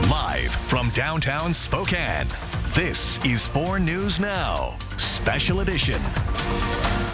Live from downtown Spokane, this is 4 News Now, Special Edition.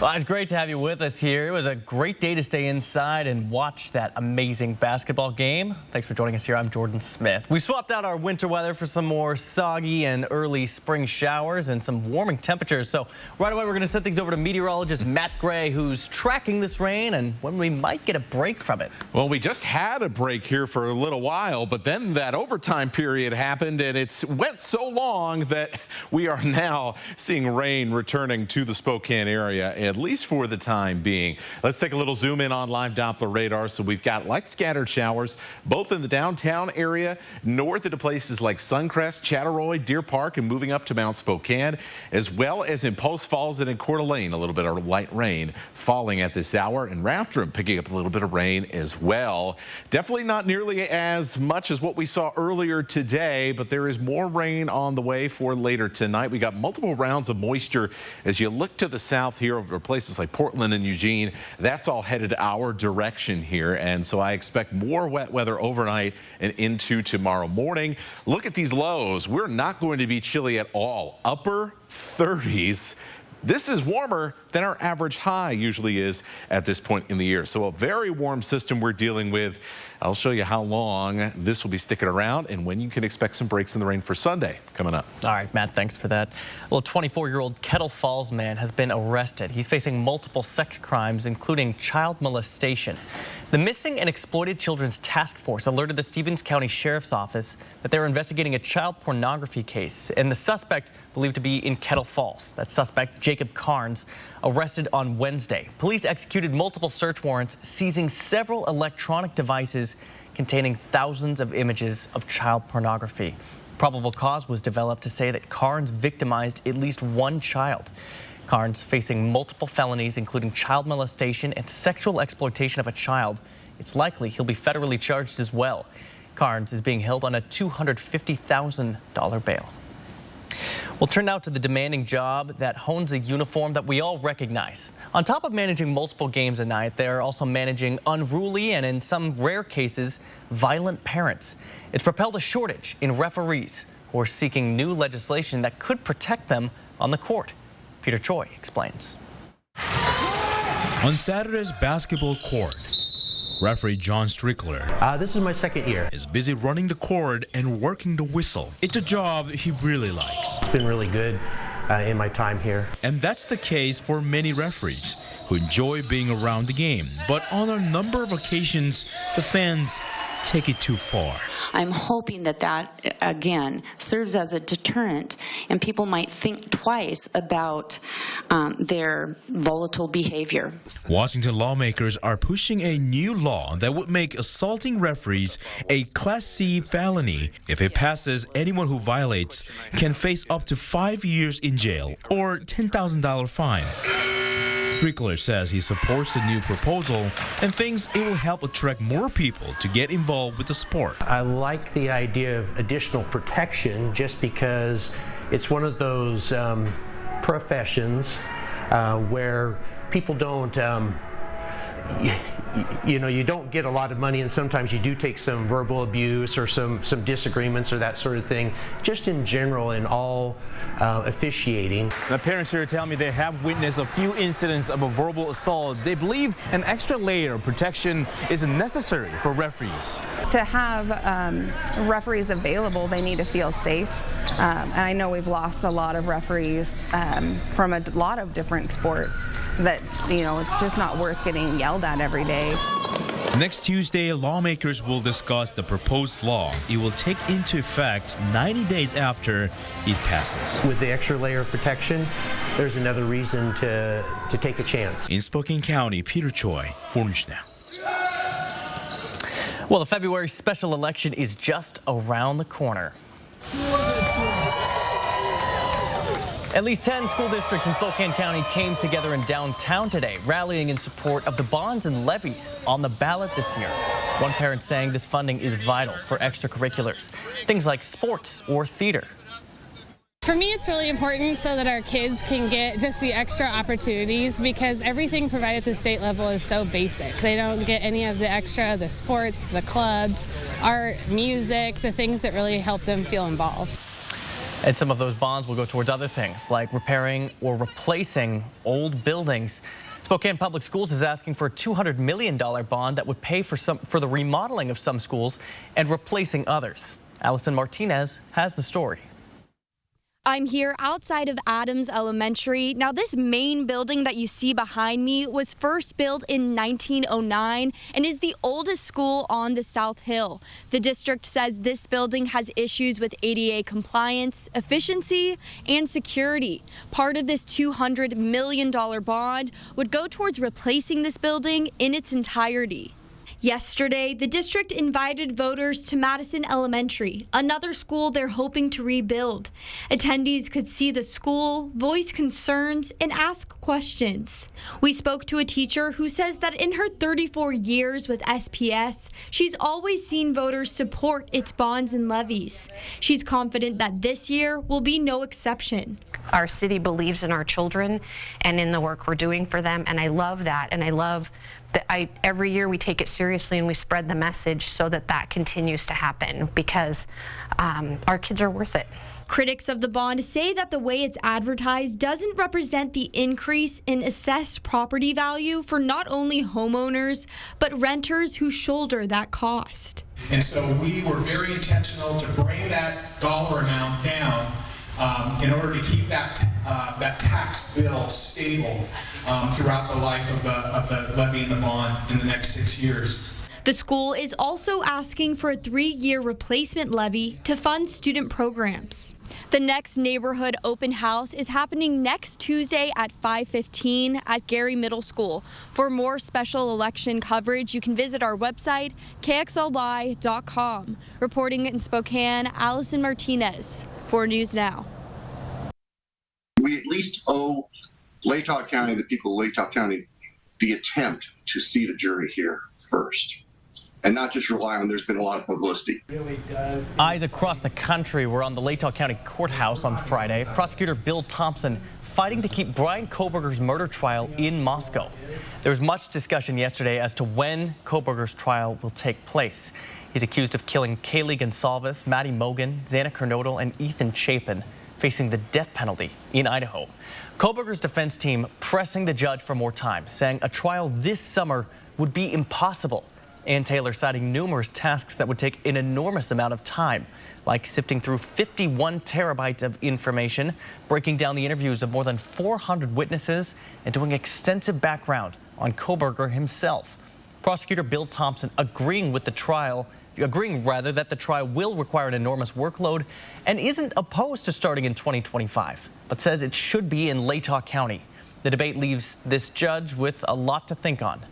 Well, it's great to have you with us here. It was a great day to stay inside and watch that amazing basketball game. Thanks for joining us here. I'm Jordan Smith. We swapped out our winter weather for some more soggy and early spring showers and some warming temperatures. So right away, we're going to send things over to meteorologist Matt Gray, who's tracking this rain and when we might get a break from it. Well, we just had a break here for a little while, but then that overtime period happened and it went so long that we are now seeing rain returning to the Spokane area, at least for the time being. Let's take a little zoom in on live Doppler radar. So we've got light scattered showers both in the downtown area, north into places like Suncrest, Chattaroy, Deer Park, and moving up to Mount Spokane, as well as in Post Falls and in Coeur d'Alene. A little bit of light rain falling at this hour, and Rathdrum picking up a little bit of rain as well. Definitely not nearly as much as what we saw earlier today, but there is more rain on the way for later tonight. We got multiple rounds of moisture as you look to the south here over places like Portland and Eugene. That's all headed our direction here, and so I expect more wet weather overnight and into tomorrow morning. Look at these lows. We're not going to be chilly at all. Upper 30s. This is warmer than our average high usually is at this point in the year. So a very warm system we're dealing with. I'll show you how long this will be sticking around and when you can expect some breaks in the rain for Sunday coming up. All right, Matt, thanks for that. A little 24-year-old Kettle Falls man has been arrested. He's facing multiple sex crimes, including child molestation. The Missing and Exploited Children's Task Force alerted the Stevens County Sheriff's Office that they were investigating a child pornography case, and the suspect believed to be in Kettle Falls. That suspect, Jacob Carnes, arrested on Wednesday. Police executed multiple search warrants, seizing several electronic devices containing thousands of images of child pornography. Probable cause was developed to say that Carnes victimized at least one child. Carnes facing multiple felonies, including child molestation and sexual exploitation of a child. It's likely he'll be federally charged as well. Carnes is being held on a $250,000 bail. We'll turn now to the demanding job that hones a uniform that we all recognize. On top of managing multiple games a night, they're also managing unruly and, in some rare cases, violent parents. It's propelled a shortage in referees who are seeking new legislation that could protect them on the court. Peter Choi explains. On Saturday's basketball court, referee John Strickler this is my second year. is busy running the court and working the whistle. It's a job he really likes. It's been really good in my time here. And that's the case for many referees who enjoy being around the game. But on a number of occasions, the fans take it too far. I'm hoping that that, again, serves as a deterrent and people might think twice about their volatile behavior. Washington lawmakers are pushing a new law that would make assaulting referees a Class C felony. If it passes, anyone who violates can face up to 5 years in jail or $10,000 fine. Strickler says he supports the new proposal and thinks it will help attract more people to get involved with the sport. I like the idea of additional protection just because it's one of those professions where people don't, you don't get a lot of money, and sometimes you do take some verbal abuse or some disagreements or that sort of thing, just in general in all officiating. The parents here tell me they have witnessed a few incidents of a verbal assault. They believe an extra layer of protection is necessary for referees. To have referees available, they need to feel safe. And I know we've lost a lot of referees from a lot of different sports that, it's just not worth getting yelled at every day. Next Tuesday, lawmakers will discuss the proposed law. It will take into effect 90 days after it passes. With the extra layer of protection, there's another reason to take a chance. In Spokane County, Peter Choi, 4 News Now. Well, the February special election is just around the corner. At least 10 school districts in Spokane County came together in downtown today, rallying in support of the bonds and levies on the ballot this year. One parent saying this funding is vital for extracurriculars, things like sports or theater. For me, it's really important so that our kids can get just the extra opportunities, because everything provided at the state level is so basic. They don't get any of the extra, the sports, the clubs, art, music, the things that really help them feel involved. And some of those bonds will go towards other things, like repairing or replacing old buildings. Spokane Public Schools is asking for a $200 million bond that would pay for the remodeling of some schools and replacing others. Allison Martinez has the story. I'm here outside of Adams Elementary. Now, this main building that you see behind me was first built in 1909 and is the oldest school on the South Hill. The district says this building has issues with ADA compliance, efficiency, and security. Part of this $200 million bond would go towards replacing this building in its entirety. Yesterday, the district invited voters to Madison Elementary, another school they're hoping to rebuild. Attendees could see the school, voice concerns, and ask questions. We spoke to a teacher who says that in her 34 years with SPS, she's always seen voters support its bonds and levies. She's confident that this year will be no exception. Our city believes in our children and in the work we're doing for them, and I love that, and I love that every year we take it seriously and we spread the message so that that continues to happen, because our kids are worth it. Critics of the bond say that the way it's advertised doesn't represent the increase in assessed property value for not only homeowners, but renters who shoulder that cost. And so we were very intentional to bring that dollar amount down in order to keep that tax bill stable throughout the life of the levy and the bond in the next 6 years. The school is also asking for a 3-year replacement levy to fund student programs. The next neighborhood open house is happening next Tuesday at 5:15 at Gary Middle School. For more special election coverage, you can visit our website, kxly.com. Reporting in Spokane, Allison Martinez, 4 News Now. We at least owe Latah County, the people of Latah County, the attempt to seat a jury here first, and not just rely on there's been a lot of publicity. Eyes across the country were on the Latah County Courthouse on Friday. Prosecutor Bill Thompson fighting to keep Bryan Kohberger's murder trial in Moscow. There was much discussion yesterday as to when Kohberger's trial will take place. He's accused of killing Kaylee Gonsalves, Maddie Mogen, Xana Kernodle, and Ethan Chapin, facing the death penalty in Idaho. Kohberger's defense team pressing the judge for more time, saying a trial this summer would be impossible. Ann Taylor citing numerous tasks that would take an enormous amount of time, like sifting through 51 terabytes of information, breaking down the interviews of more than 400 witnesses, and doing extensive background on Kohberger himself. Prosecutor Bill Thompson agreeing that the trial will require an enormous workload and isn't opposed to starting in 2025, but says it should be in Latah County. The debate leaves this judge with a lot to think on.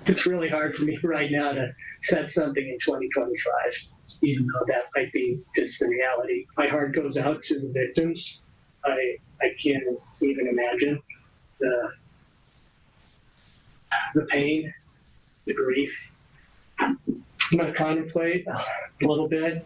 It's really hard for me right now to set something in 2025, even though that might be just the reality. My heart goes out to the victims. I can't even imagine the pain, the grief. I'm going to contemplate a little bit.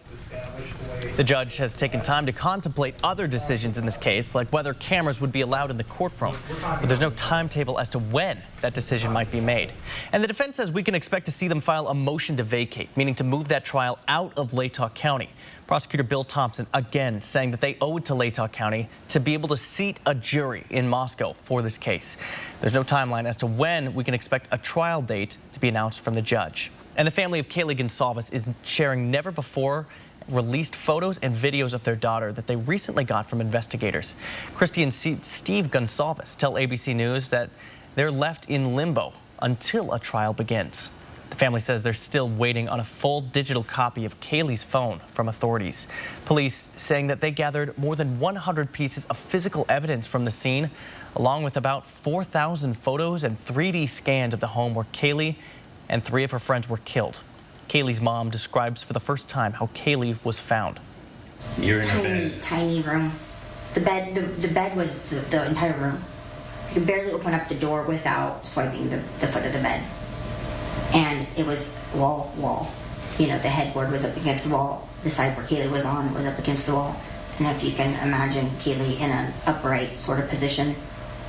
The judge has taken time to contemplate other decisions in this case, like whether cameras would be allowed in the courtroom. But there's no timetable as to when that decision might be made. And the defense says we can expect to see them file a motion to vacate, meaning to move that trial out of Latah County. Prosecutor Bill Thompson again saying that they owe it to Latah County to be able to seat a jury in Moscow for this case. There's no timeline as to when we can expect a trial date to be announced from the judge. And the family of Kaylee Gonsalves is sharing never before released photos and videos of their daughter that they recently got from investigators. Christy and Steve Gonsalves tell ABC News that they're left in limbo until a trial begins. The family says they're still waiting on a full digital copy of Kaylee's phone from authorities. Police saying that they gathered more than 100 pieces of physical evidence from the scene, along with about 4,000 photos and 3D scans of the home where Kaylee and 3 of her friends were killed. Kaylee's mom describes for the first time how Kaylee was found. You're in a bed. Tiny room. The bed was the entire room. You could barely open up the door without swiping the foot of the bed. And it was wall. You know, the headboard was up against the wall. The side where Kaylee was on was up against the wall. And if you can imagine Kaylee in an upright sort of position,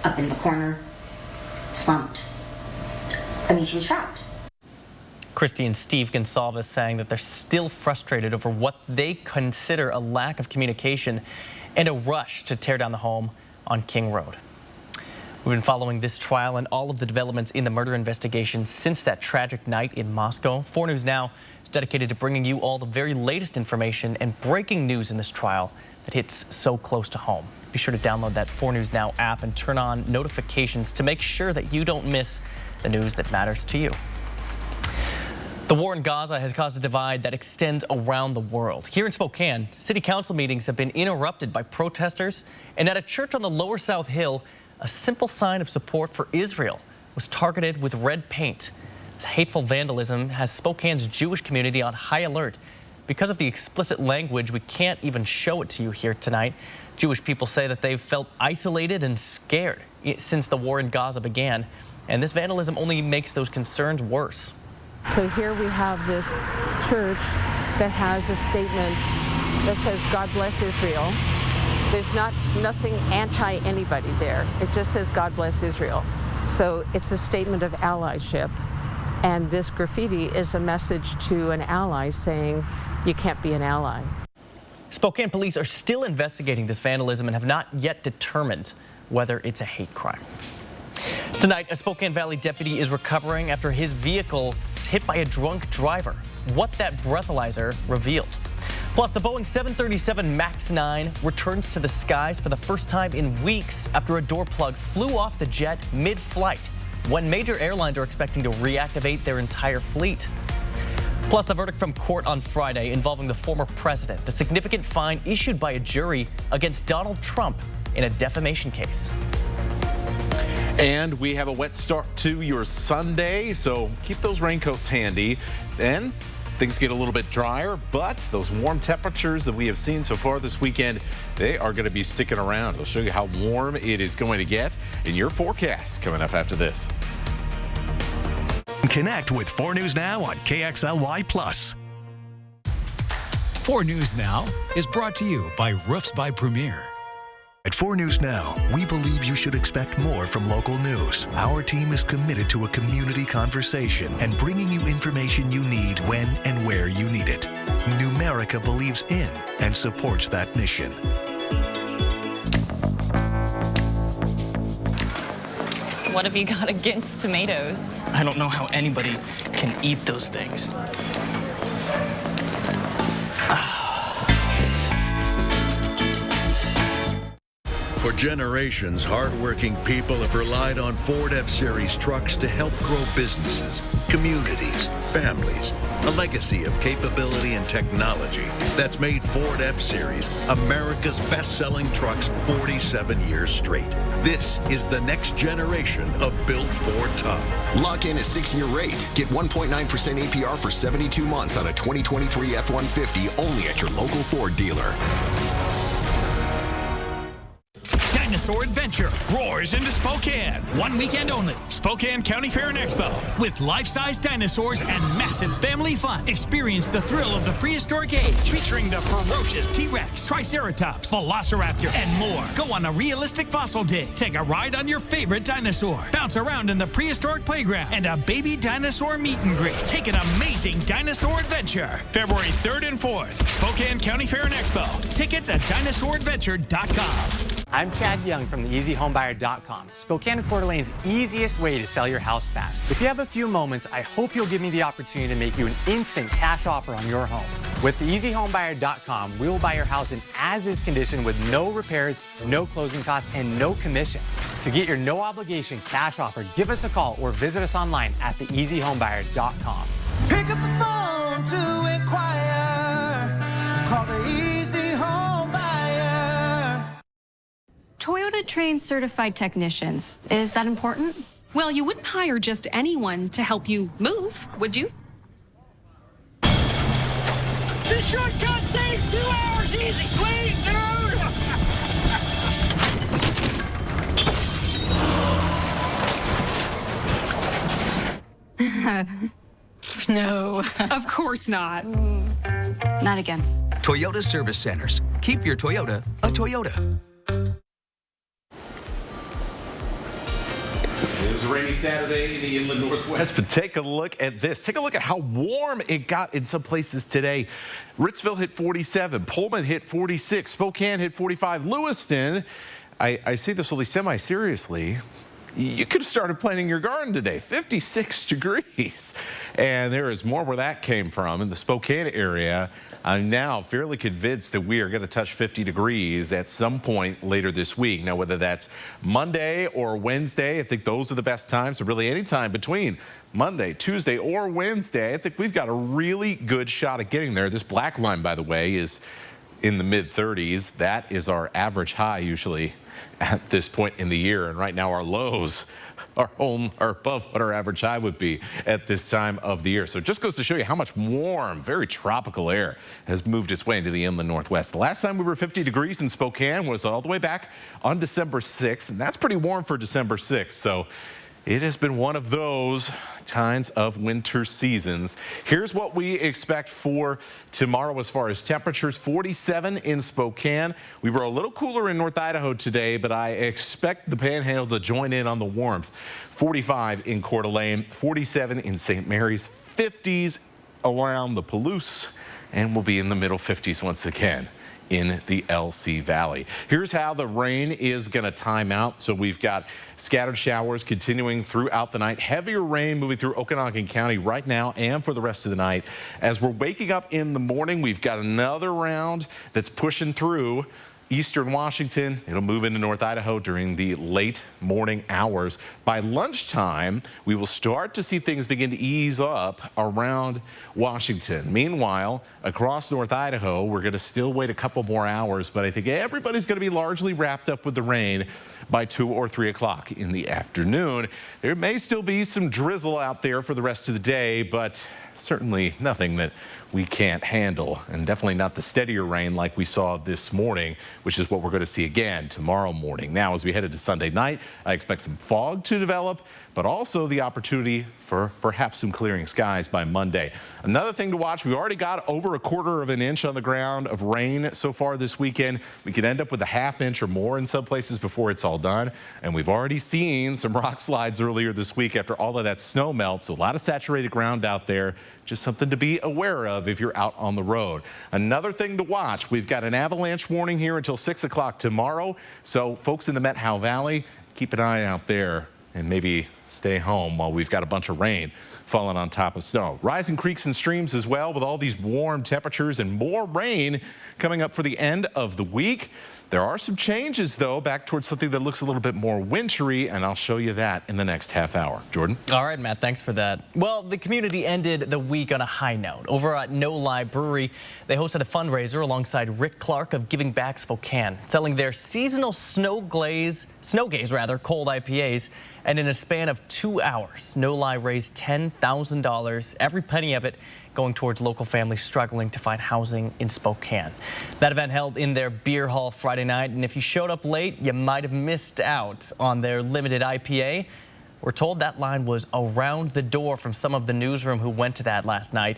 up in the corner, slumped. I mean, she was shocked. Christy and Steve Gonsalves saying that they're still frustrated over what they consider a lack of communication and a rush to tear down the home on King Road. We've been following this trial and all of the developments in the murder investigation since that tragic night in Moscow. 4 News Now is dedicated to bringing you all the very latest information and breaking news in this trial that hits so close to home. Be sure to download that 4 News Now app and turn on notifications to make sure that you don't miss the news that matters to you. The war in Gaza has caused a divide that extends around the world. Here in Spokane, city council meetings have been interrupted by protesters, and at a church on the lower South Hill, a simple sign of support for Israel was targeted with red paint. This hateful vandalism has Spokane's Jewish community on high alert. Because of the explicit language, we can't even show it to you here tonight. Jewish people say that they've felt isolated and scared since the war in Gaza began, and this vandalism only makes those concerns worse. So here we have this church that has a statement that says, God bless Israel. There's nothing anti-anybody there. It just says, God bless Israel. So it's a statement of allyship. And this graffiti is a message to an ally saying, you can't be an ally. Spokane police are still investigating this vandalism and have not yet determined whether it's a hate crime. Tonight, a Spokane Valley deputy is recovering after his vehicle was hit by a drunk driver. What that breathalyzer revealed. Plus, the Boeing 737 MAX 9 returns to the skies for the first time in weeks after a door plug flew off the jet mid-flight, when major airlines are expecting to reactivate their entire fleet. Plus, the verdict from court on Friday involving the former president, the significant fine issued by a jury against Donald Trump in a defamation case. And we have a wet start to your Sunday, so keep those raincoats handy. Then things get a little bit drier, but those warm temperatures that we have seen so far this weekend, they are going to be sticking around. We'll show you how warm it is going to get in your forecast coming up after this. Connect with 4 News Now on KXLY+. 4 News Now is brought to you by Roofs by Premier. At 4 News Now, we believe you should expect more from local news. Our team is committed to a community conversation and bringing you information you need when and where you need it. Numerica believes in and supports that mission. What have you got against tomatoes? I don't know how anybody can eat those things. For generations, hardworking people have relied on Ford F-Series trucks to help grow businesses, communities, families. A legacy of capability and technology that's made Ford F-Series America's best-selling trucks 47 years straight. This is the next generation of Built Ford Tough. Lock in a 6-year rate. Get 1.9% APR for 72 months on a 2023 F-150 only at your local Ford dealer. Dinosaur Adventure roars into Spokane. 1 weekend only. Spokane County Fair and Expo. With life-size dinosaurs and massive family fun. Experience the thrill of the prehistoric age. Featuring the ferocious T-Rex, Triceratops, Velociraptor, and more. Go on a realistic fossil dig. Take a ride on your favorite dinosaur. Bounce around in the prehistoric playground. And a baby dinosaur meet and greet. Take an amazing dinosaur adventure. February 3rd and 4th. Spokane County Fair and Expo. Tickets at dinosauradventure.com. I'm Chad Young from theeasyhomebuyer.com, Spokane and Coeur d'Alene's easiest way to sell your house fast. If you have a few moments, I hope you'll give me the opportunity to make you an instant cash offer on your home. With theeasyhomebuyer.com, we will buy your house in as-is condition with no repairs, no closing costs, and no commissions. To get your no-obligation cash offer, give us a call or visit us online at theeasyhomebuyer.com. Pick up the phone to inquire. Call the Easy Home Buyer. Toyota trains certified technicians. Is that important? Well, you wouldn't hire just anyone to help you move, would you? This shortcut saves 2 hours easy. Please, dude. No, of course not. Not again. Toyota Service Centers. Keep your Toyota a Toyota. It was a rainy Saturday in the inland northwest, but take a look at this. Take a look at how warm it got in some places today. Ritzville hit 47, Pullman hit 46, Spokane hit 45, Lewiston, I say this only semi-seriously, you could have started planting your garden today, 56 degrees. And there is more where that came from in the Spokane area. I'm now fairly convinced that we are going to touch 50 degrees at some point later this week. Now, whether that's Monday or Wednesday, I think those are the best times. So really any time between Monday, Tuesday, or Wednesday, I think we've got a really good shot at getting there. This black line, by the way, is in the mid-30s. That is our average high usually at this point in the year. And right now our lows are above what our average high would be at this time of the year. So it just goes to show you how much warm, very tropical air has moved its way into the inland northwest. The last time we were 50 degrees in Spokane was all the way back on December 6th, and that's pretty warm for December 6th. So it has been one of those kinds of winter seasons. Here's what we expect for tomorrow as far as temperatures. 47 in Spokane. We were a little cooler in North Idaho today, but I expect the Panhandle to join in on the warmth. 45 in Coeur d'Alene, 47 in St. Mary's, 50s around the Palouse, and we'll be in the middle 50s once again in the LC Valley. Here's how the rain is going to time out. So we've got scattered showers continuing throughout the night. Heavier rain moving through Okanagan County right now and for the rest of the night. As we're waking up in the morning, we've got another round that's pushing through eastern Washington. It'll move into North Idaho during the late morning hours. By lunchtime, we will start to see things begin to ease up around Washington. Meanwhile, across North Idaho, we're going to still wait a couple more hours, but I think everybody's going to be largely wrapped up with the rain by 2 or 3 o'clock in the afternoon. There may still be some drizzle out there for the rest of the day, but certainly nothing that we can't handle, and definitely not the steadier rain like we saw this morning, which is what we're going to see again tomorrow morning. Now, as we head into Sunday night, I expect some fog to develop, but also the opportunity for perhaps some clearing skies by Monday. Another thing to watch, we already got over a 1/4 inch on the ground of rain so far this weekend. We could end up with a 1/2 inch or more in some places before it's all done. And we've already seen some rock slides earlier this week after all of that snow melts. So a lot of saturated ground out there. Just something to be aware of if you're out on the road. Another thing to watch, we've got an avalanche warning here until 6 o'clock tomorrow. So folks in the Methow Valley, keep an eye out there and maybe stay home while we've got a bunch of rain falling on top of snow. Rising creeks and streams as well with all these warm temperatures and more rain coming up for the end of the week. There are some changes, though, back towards something that looks a little bit more wintry, and I'll show you that in the next half hour. Jordan? All right, Matt, thanks for that. Well, the community ended the week on a high note. Over at No Lie Brewery, they hosted a fundraiser alongside Rick Clark of Giving Back Spokane, selling their seasonal snow gaze cold IPAs. And in a span of 2 hours, No Lie raised $10,000, every penny of it going towards local families struggling to find housing in Spokane. That event held in their beer hall Friday night, and if you showed up late, you might have missed out on their limited IPA. We're told that line was around the door from some of the newsroom who went to that last night.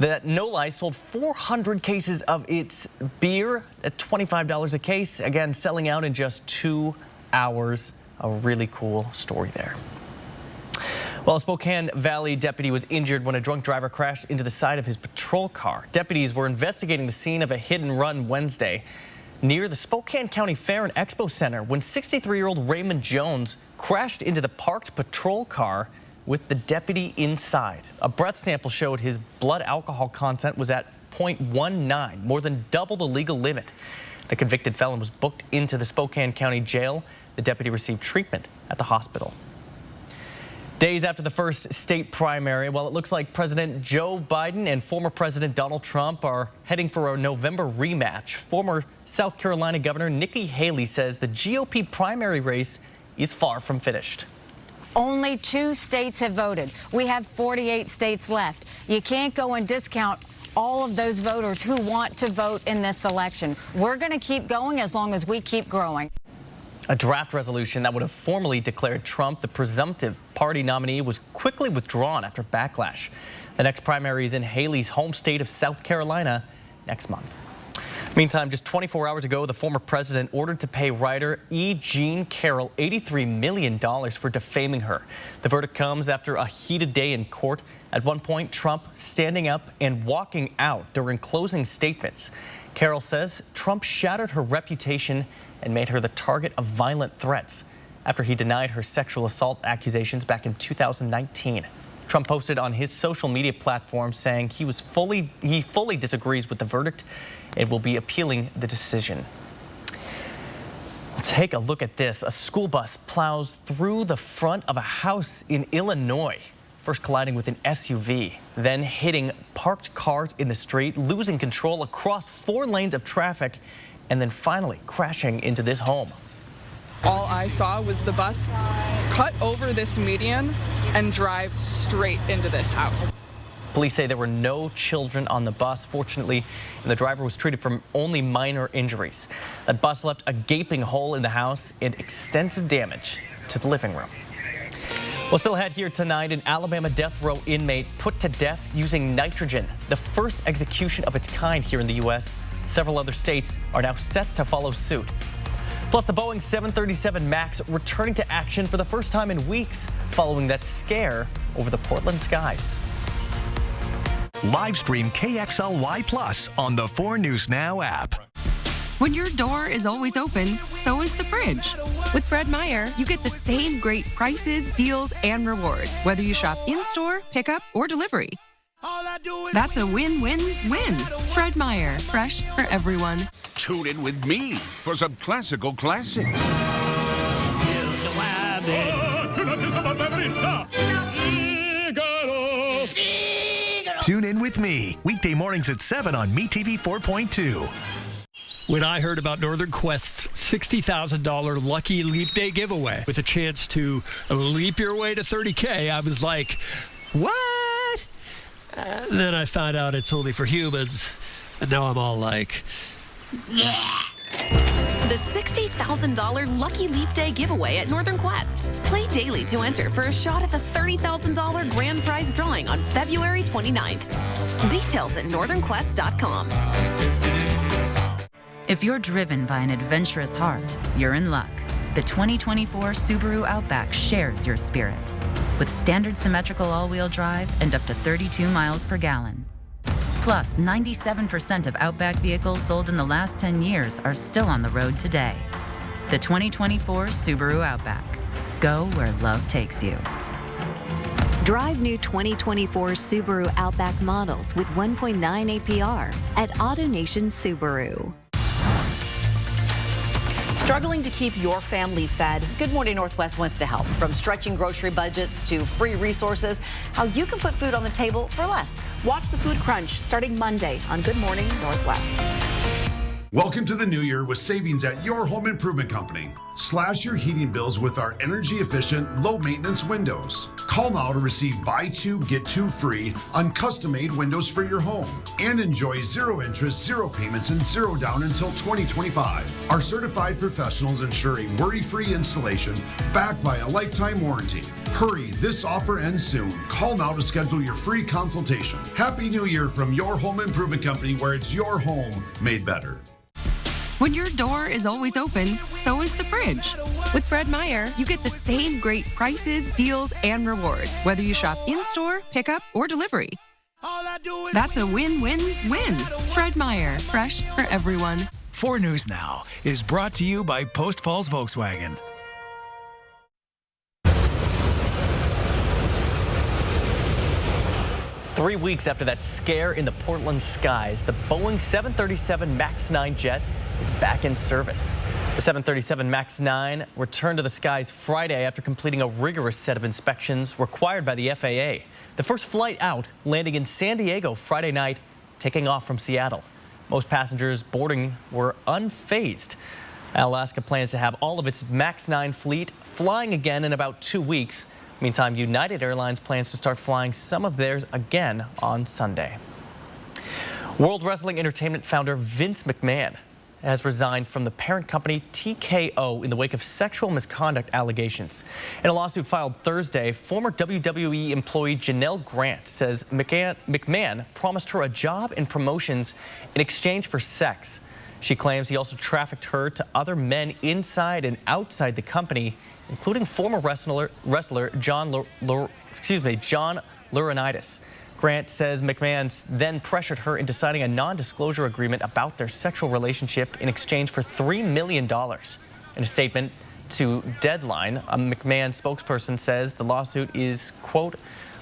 That No Lie sold 400 cases of its beer at $25 a case, again, selling out in just 2 hours. A really cool story there. Well, a Spokane Valley deputy was injured when a drunk driver crashed into the side of his patrol car. Deputies were investigating the scene of a hit and run Wednesday near the Spokane County Fair and Expo Center when 63-year-old Raymond Jones crashed into the parked patrol car with the deputy inside. A breath sample showed his blood alcohol content was at 0.19, more than double the legal limit. The convicted felon was booked into the Spokane County Jail. The deputy received treatment at the hospital. Days after the first state primary, well, it looks like President Joe Biden and former President Donald Trump are heading for a November rematch. Former South Carolina Governor Nikki Haley says the GOP primary race is far from finished. Only 2 states have voted. We have 48 states left. You can't go and discount all of those voters who want to vote in this election. We're going to keep going as long as we keep growing. A draft resolution that would have formally declared Trump the presumptive party nominee was quickly withdrawn after backlash. The next primary is in Haley's home state of South Carolina next month. Meantime, just 24 hours ago, the former president ordered to pay writer E. Jean Carroll $83 million for defaming her. The verdict comes after a heated day in court. At one point, Trump standing up and walking out during closing statements. Carroll says Trump shattered her reputation and made her the target of violent threats after he denied her sexual assault accusations back in 2019. Trump posted on his social media platform saying he fully disagrees with the verdict and will be appealing the decision. Let's take a look at this. A school bus plows through the front of a house in Illinois, first colliding with an SUV, then hitting parked cars in the street, losing control across 4 lanes of traffic, and then finally crashing into this home. All I saw was the bus cut over this median and drive straight into this house. Police say there were no children on the bus, fortunately, and the driver was treated for only minor injuries. That bus left a gaping hole in the house and extensive damage to the living room. We'll still ahead here tonight. An Alabama death row inmate put to death using nitrogen, the first execution of its kind here in the U.S. Several other states are now set to follow suit. Plus, the Boeing 737 MAX returning to action for the first time in weeks following that scare over the Portland skies. Live stream KXLY Plus on the 4 News Now app. When your door is always open, so is the fridge. With Fred Meyer, you get the same great prices, deals, and rewards, whether you shop in-store, pickup, or delivery. That's a win-win-win. Fred Meyer, fresh for everyone. Tune in with me for some classical classics. Tune in with me, weekday mornings at 7 on MeTV 4.2. When I heard about Northern Quest's $60,000 Lucky Leap Day giveaway with a chance to leap your way to $30K, I was like, what? Then I found out it's only for humans, and now I'm all like, The $60,000 Lucky Leap Day giveaway at Northern Quest. Play daily to enter for a shot at the $30,000 grand prize drawing on February 29th. Details at northernquest.com. If you're driven by an adventurous heart, you're in luck. The 2024 Subaru Outback shares your spirit. With standard symmetrical all-wheel drive and up to 32 miles per gallon. Plus, 97% of Outback vehicles sold in the last 10 years are still on the road today. The 2024 Subaru Outback. Go where love takes you. Drive new 2024 Subaru Outback models with 1.9 APR at AutoNation Subaru. Struggling to keep your family fed? Good Morning Northwest wants to help. From stretching grocery budgets to free resources, how you can put food on the table for less. Watch the Food Crunch starting Monday on Good Morning Northwest. Welcome to the new year with savings at your home improvement company. Slash your heating bills with our energy-efficient, low-maintenance windows. Call now to receive buy 2, get 2 free on custom-made windows for your home. And enjoy zero interest, zero payments, and zero down until 2025. Our certified professionals ensure a worry-free installation backed by a lifetime warranty. Hurry, this offer ends soon. Call now to schedule your free consultation. Happy New Year from your home improvement company, where it's your home made better. When your door is always open, so is the fridge. With Fred Meyer, you get the same great prices, deals, and rewards, whether you shop in-store, pickup, or delivery. That's a win-win-win. Fred Meyer, fresh for everyone. 4 News Now is brought to you by Post Falls Volkswagen. Three weeks after that scare in the Portland skies, the Boeing 737 MAX 9 jet is back in service. The 737 MAX 9 returned to the skies Friday after completing a rigorous set of inspections required by the FAA. The first flight out, landing in San Diego Friday night, taking off from Seattle. Most passengers boarding were unfazed. Alaska plans to have all of its MAX 9 fleet flying again in about 2 weeks. Meantime, United Airlines plans to start flying some of theirs again on Sunday. World Wrestling Entertainment founder Vince McMahon has resigned from the parent company TKO in the wake of sexual misconduct allegations. In a lawsuit filed Thursday, former WWE employee Janelle Grant says McMahon promised her a job and promotions in exchange for sex. She claims he also trafficked her to other men inside and outside the company, including former wrestler John Laurinaitis. Grant says McMahon then pressured her into signing a non-disclosure agreement about their sexual relationship in exchange for $3 million. In a statement to Deadline, a McMahon spokesperson says the lawsuit is, quote,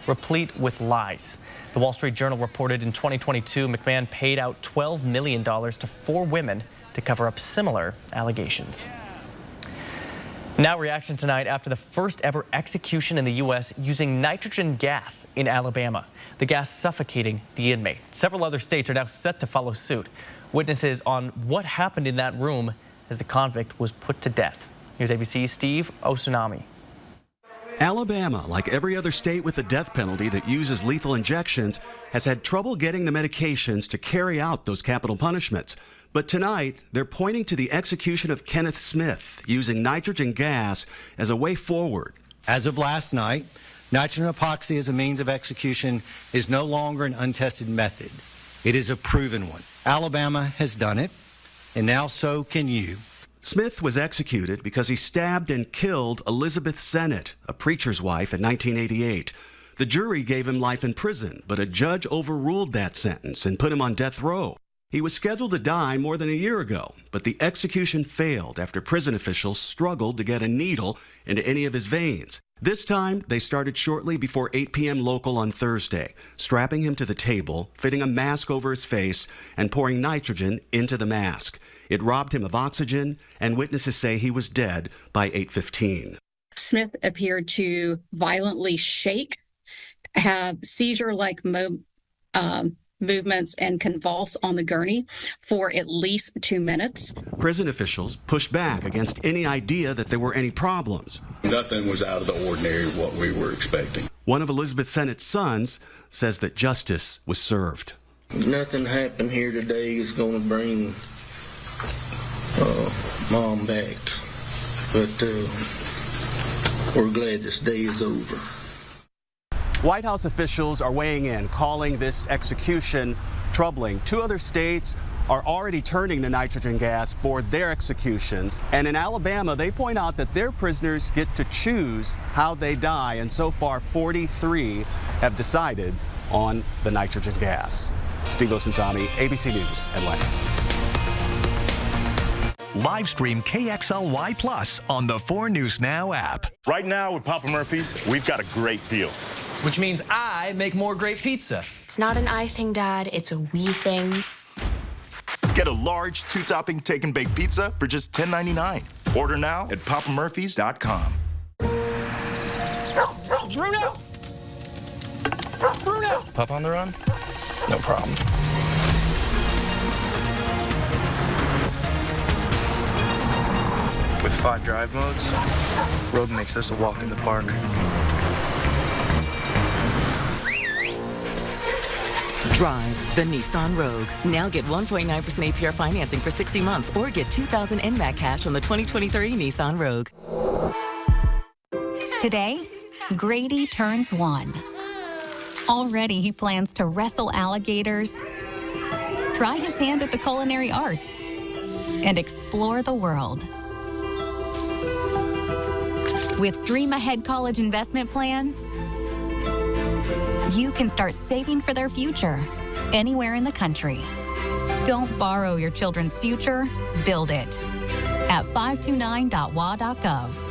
replete with lies. The Wall Street Journal reported in 2022 McMahon paid out $12 million to 4 women to cover up similar allegations. Now reaction tonight after the first ever execution in the U.S. using nitrogen gas in Alabama. The gas suffocating the inmate. Several other states are now set to follow suit. Witnesses on what happened in that room as the convict was put to death. Here's ABC's Steve Osunami. Alabama, like every other state with a death penalty that uses lethal injections, has had trouble getting the medications to carry out those capital punishments. But tonight, they're pointing to the execution of Kenneth Smith using nitrogen gas as a way forward. As of last night, nitrogen epoxy as a means of execution is no longer an untested method. It is a proven one. Alabama has done it, and now so can you. Smith was executed because he stabbed and killed Elizabeth Sennett, a preacher's wife, in 1988. The jury gave him life in prison, but a judge overruled that sentence and put him on death row. He was scheduled to die more than a year ago, but the execution failed after prison officials struggled to get a needle into any of his veins. This time, they started shortly before 8 p.m. local on Thursday, strapping him to the table, fitting a mask over his face, and pouring nitrogen into the mask. It robbed him of oxygen, and witnesses say he was dead by 8:15. Smith appeared to violently shake, have seizure-like movements, and convulse on the gurney for at least 2 minutes. Prison officials pushed back against any idea that there were any problems. Nothing was out of the ordinary what we were expecting. One of Elizabeth Sennett's sons says that justice was served. Nothing happened here today is going to bring Mom back, but we're glad this day is over. White House officials are weighing in, calling this execution troubling. 2 other states are already turning to nitrogen gas for their executions. And in Alabama, they point out that their prisoners get to choose how they die. And so far, 43 have decided on the nitrogen gas. Steve Osunami, ABC News, Atlanta. Live stream KXLY Plus on the 4 News Now app. Right now with Papa Murphy's, we've got a great deal. Which means I make more great pizza. It's not an I thing, Dad. It's a we thing. Get a large 2-topping take and bake pizza for just $10.99. Order now at papamurphys.com. Bruno! Bruno! Pup on the run? No problem. With 5 drive modes, Road makes this a walk in the park. Drive the Nissan Rogue. Now get 1.9% APR financing for 60 months or get $2,000 NMAC cash on the 2023 Nissan Rogue. Today, Grady turns 1. Already he plans to wrestle alligators, try his hand at the culinary arts, and explore the world. With Dream Ahead College Investment Plan, you can start saving for their future anywhere in the country. Don't borrow your children's future, build it at 529.wa.gov.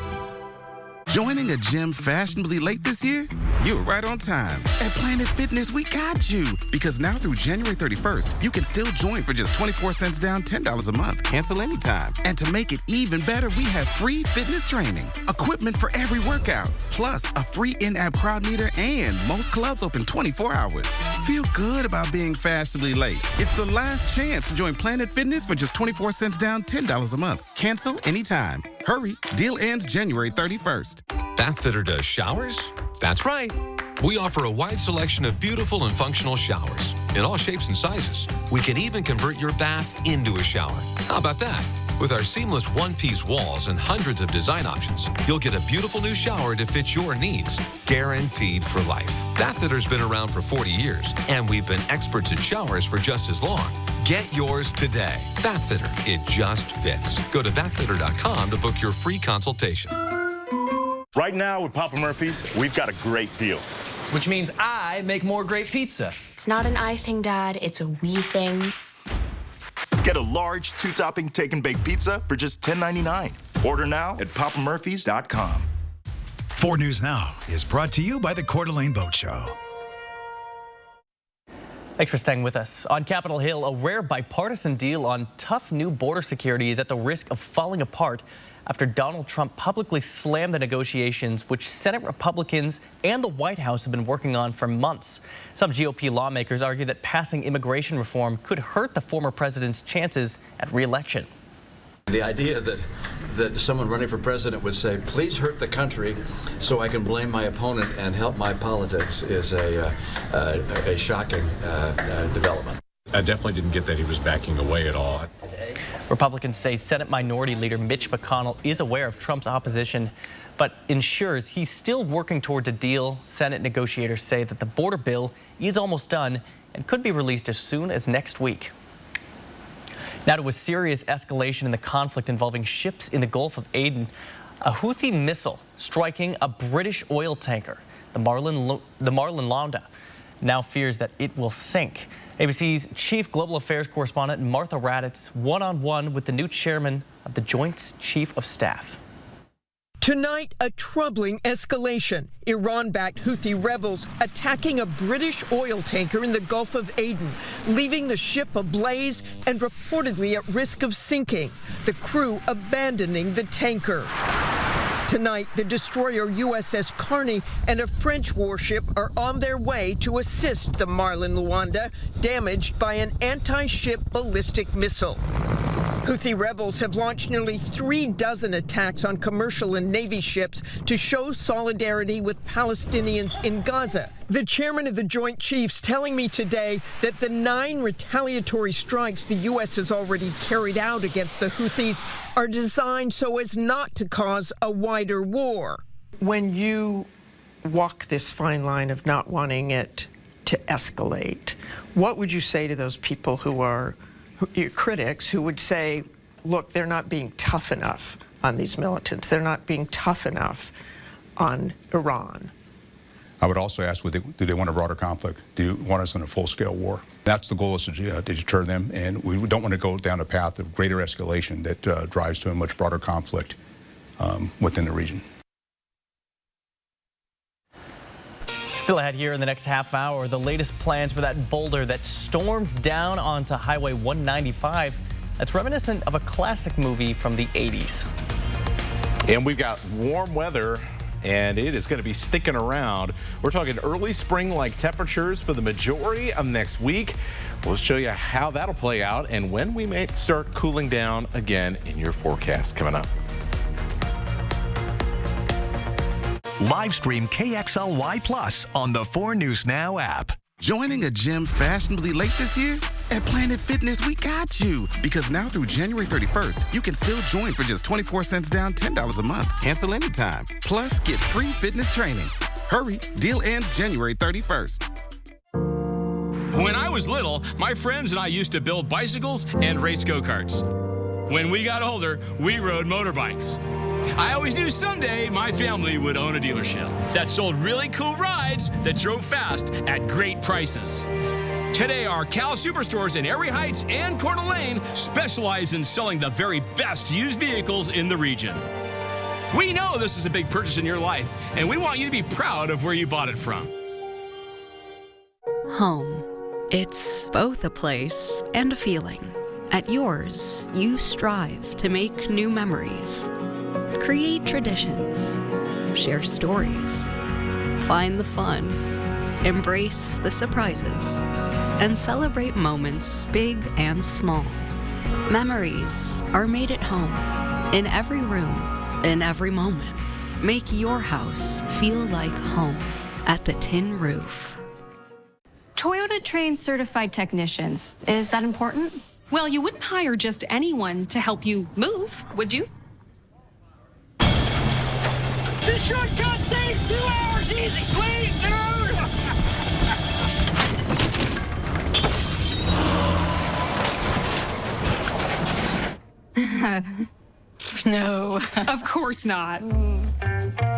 Joining a gym fashionably late this year? You were right on time. At Planet Fitness, we got you. Because now through January 31st, you can still join for just 24 cents down, $10 a month. Cancel anytime. And to make it even better, we have free fitness training, equipment for every workout, plus a free in-app crowd meter, and most clubs open 24 hours. Feel good about being fashionably late. It's the last chance to join Planet Fitness for just 24 cents down, $10 a month. Cancel anytime. Hurry, deal ends January 31st. Bathfitter does showers? That's right. We offer a wide selection of beautiful and functional showers in all shapes and sizes. We can even convert your bath into a shower. How about that? With our seamless one-piece walls and hundreds of design options, you'll get a beautiful new shower to fit your needs, guaranteed for life. Bathfitter's been around for 40 years, and we've been experts at showers for just as long. Get yours today. Bathfitter, it just fits. Go to bathfitter.com to book your free consultation. Right now with Papa Murphy's, we've got a great deal. Which means I make more great pizza. It's not an I thing, Dad. It's a we thing. Get a large 2-topping take and bake pizza for just $10.99. Order now at papamurphys.com. 4 News Now is brought to you by the Coeur d'Alene Boat Show. Thanks for staying with us. On Capitol Hill, a rare bipartisan deal on tough new border security is at the risk of falling apart after Donald Trump publicly slammed the negotiations, which Senate Republicans and the White House have been working on for months. Some GOP lawmakers argue that passing immigration reform could hurt the former president's chances at re-election. The idea that someone running for president would say, please hurt the country so I can blame my opponent and help my politics is a shocking development. I definitely didn't get that he was backing away at all. Republicans say Senate Minority Leader Mitch McConnell is aware of Trump's opposition, but ensures he's still working towards a deal. Senate negotiators say that the border bill is almost done and could be released as soon as next week. Now to a serious escalation in the conflict involving ships in the Gulf of Aden. A Houthi missile striking a British oil tanker, the Marlin Launda, now fears that it will sink. ABC's chief global affairs correspondent Martha Raddatz one-on-one with the new chairman of the Joint Chief of Staff. Tonight, a troubling escalation. Iran-backed Houthi rebels attacking a British oil tanker in the Gulf of Aden, leaving the ship ablaze and reportedly at risk of sinking, the crew abandoning the tanker. Tonight, the destroyer USS Carney and a French warship are on their way to assist the Marlin Launda, damaged by an anti-ship ballistic missile. Houthi rebels have launched nearly 36 attacks on commercial and Navy ships to show solidarity with Palestinians in Gaza. The chairman of the Joint Chiefs telling me today that the 9 retaliatory strikes the U.S. has already carried out against the Houthis are designed so as not to cause a wider war. When you walk this fine line of not wanting it to escalate, what would you say to those people who are your critics who would say, look, they're not being tough enough on these militants. They're not being tough enough on Iran. I would also ask, do they want a broader conflict? Do you want us in a full-scale war? That's the goal, is to deter them, and we don't want to go down a path of greater escalation that drives to a much broader conflict within the region. Still ahead here in the next half hour, the latest plans for that boulder that stormed down onto Highway 195. That's reminiscent of a classic movie from the 80s. And we've got warm weather, and it is going to be sticking around. We're talking early spring-like temperatures for the majority of next week. We'll show you how that'll play out and when we may start cooling down again in your forecast coming up. Live stream KXLY Plus on the 4 News Now app. Joining a gym fashionably late this year? At Planet Fitness, we got you. Because now through January 31st, you can still join for just 24 cents down, $10 a month. Cancel anytime. Plus, get free fitness training. Hurry, deal ends January 31st. When I was little, my friends and I used to build bicycles and race go-karts. When we got older, we rode motorbikes. I always knew someday my family would own a dealership that sold really cool rides that drove fast at great prices. Today, our Cal Superstores in Erie Heights and Coeur d'Alene specialize in selling the very best used vehicles in the region. We know this is a big purchase in your life, and we want you to be proud of where you bought it from. Home. It's both a place and a feeling. At yours, you strive to make new memories. Create traditions, share stories, find the fun, embrace the surprises, and celebrate moments big and small. Memories are made at home, in every room, in every moment. Make your house feel like home at the Tin Roof. Toyota trains certified technicians. Is that important? Well, you wouldn't hire just anyone to help you move, would you? This shortcut saves 2 hours easy. Please, dude! No, of course not.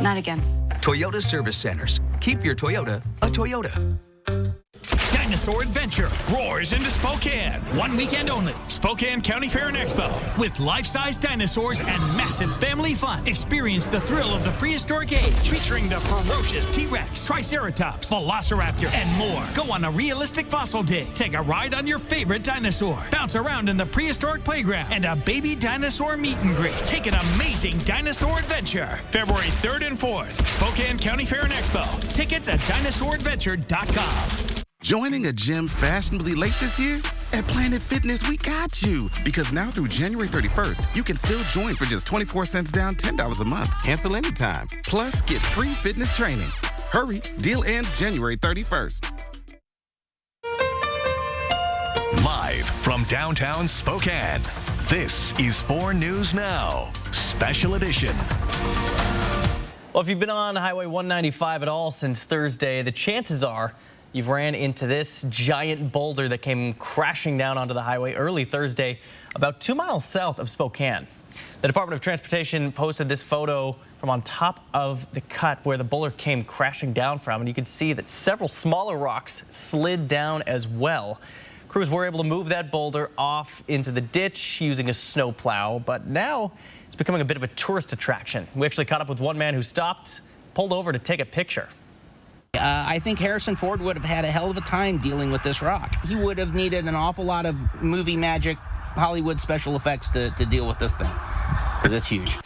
Not again. Toyota Service Centers. Keep your Toyota a Toyota. Dinosaur Adventure roars into Spokane. One weekend only. Spokane County Fair and Expo. With life-size dinosaurs and massive family fun. Experience the thrill of the prehistoric age. Featuring the ferocious T-Rex, Triceratops, Velociraptor, and more. Go on a realistic fossil dig. Take a ride on your favorite dinosaur. Bounce around in the prehistoric playground. And a baby dinosaur meet and greet. Take an amazing dinosaur adventure. February 3rd and 4th. Spokane County Fair and Expo. Tickets at DinosaurAdventure.com. Joining a gym fashionably late this year? At Planet Fitness, we got you. Because now through January 31st, you can still join for just 24 cents down, $10 a month. Cancel anytime. Plus, get free fitness training. Hurry, deal ends January 31st. Live from downtown Spokane, this is 4 News Now, Special Edition. Well, if you've been on Highway 195 at all since Thursday, the chances are you've ran into this giant boulder that came crashing down onto the highway early Thursday, about 2 miles south of Spokane. The Department of Transportation posted this photo from on top of the cut where the boulder came crashing down from, and you can see that several smaller rocks slid down as well. Crews were able to move that boulder off into the ditch using a snow plow, but now it's becoming a bit of a tourist attraction. We actually caught up with one man who stopped, pulled over to take a picture. I think Harrison Ford would have had a hell of a time dealing with this rock. He would have needed an awful lot of movie magic, Hollywood special effects to deal with this thing, because it's huge.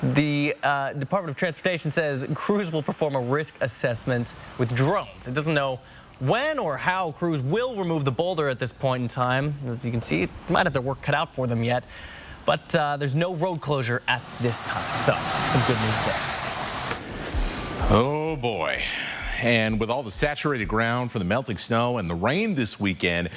The Department of Transportation says crews will perform a risk assessment with drones. It doesn't know when or how crews will remove the boulder at this point in time. As you can see, it might have their work cut out for them yet, but there's no road closure at this time. So some good news there. Oh boy. And with all the saturated ground from the melting snow and the rain this weekend,